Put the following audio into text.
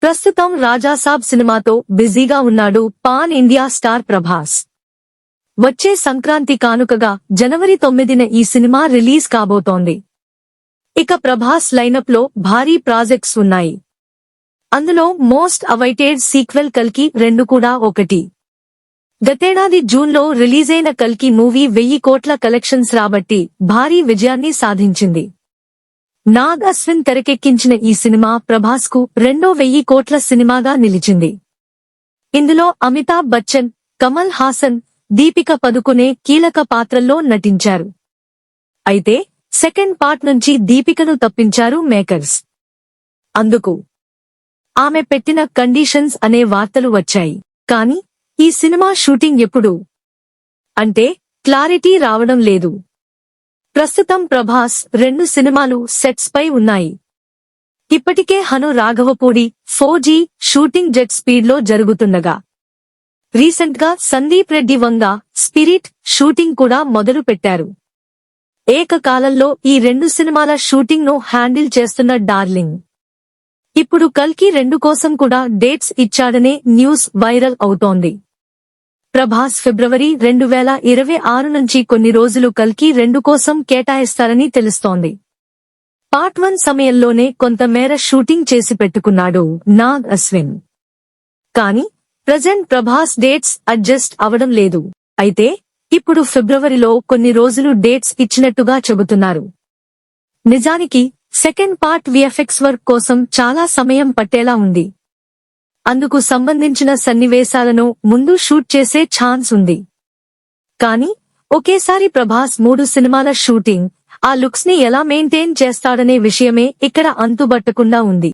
ప్రస్తుతం రాజాసాబ్ సినిమాతో బిజీగా ఉన్నాడు పాన్ ఇండియా స్టార్ ప్రభాస్. వచ్చే సంక్రాంతి కానుకగా జనవరి 9న ఈ సినిమా రిలీజ్ కాబోతోంది. ఇక ప్రభాస్ లైనప్ లో భారీ ప్రాజెక్ట్స్ ఉన్నాయి. అందులో మోస్ట్ అవైటెడ్ సీక్వెల్ కల్కి 2 కూడా ఒకటి. గతేడాది జూన్లో రిలీజైన కల్కి మూవీ 1000 కోట్ల కలెక్షన్స్ రాబట్టి భారీ విజయాన్ని సాధించింది. నాగ్ అశ్విన్ తెరకెక్కించిన ఈ సినిమా ప్రభాస్ కు రెండో 1000 కోట్ల సినిమాగా నిలిచింది. ఇందులో అమితాబ్ బచ్చన్, కమల్ హాసన్, దీపిక పదుకునే కీలక పాత్రల్లో నటించారు. అయితే సెకండ్ పార్ట్ నుంచి దీపికను తప్పించారు మేకర్స్. అందుకు ఆమె పెట్టిన కండీషన్స్ అనే వార్తలు వచ్చాయి. కానీ ఈ సినిమా షూటింగ్ ఎప్పుడు అంటే క్లారిటీ రావడం లేదు. ప్రస్తుతం ప్రభాస్ 2 సినిమాలు సెట్స్ పై ఉన్నాయి. ఇప్పటికే Hanu Raghavapudi 4G shooting jet speed లో జరుగుతుండగా రీసెంట్ గా సందీప్ రెడ్డి వంగ స్పిరిట్ షూటింగ్ కూడా మొదలు పెట్టారు. ఏకకాలంలో ఈ 2 సినిమాల షూటింగ్ ను హ్యాండిల్ చేస్తున్న డార్లింగ్ ఇప్పుడు కల్కి 2 కోసం కూడా డేట్స్ ఇచ్చాడనే న్యూస్ వైరల్ అవుతోంది. ప్రభాస్ ఫిబ్రవరి 2026 నుంచి కొన్ని రోజులు కల్కి 2 కోసం కేటాయిస్తారని తెలుస్తోంది. పార్ట్ 1 సమయంలోనే కొంతమేర షూటింగ్ చేసి పెట్టుకున్నాడు నాగ్ అశ్విన్. కానీ ప్రెజెంట్ ప్రభాస్ డేట్స్ అడ్జస్ట్ అవడం లేదు. అయితే ఇప్పుడు ఫిబ్రవరిలో కొన్ని రోజులు డేట్స్ ఇచ్చినట్టుగా చెబుతున్నారు. నిజానికి సెకండ్ పార్ట్ విఎఫ్ఎక్స్ వర్క్ కోసం చాలా సమయం పట్టేలా ఉంది. అందుకు సంబంధించిన సన్నివేశాలను ముందు షూట్ చేసే ఛాన్స్ ఉంది. కానీ ఒకేసారి ప్రభాస్ 3 సినిమాల షూటింగ్, ఆ లుక్స్ ని ఎలా మెయింటైన్ చేస్తాడనే విషయమే ఇక్కడ అంతుబట్టకుండా ఉంది.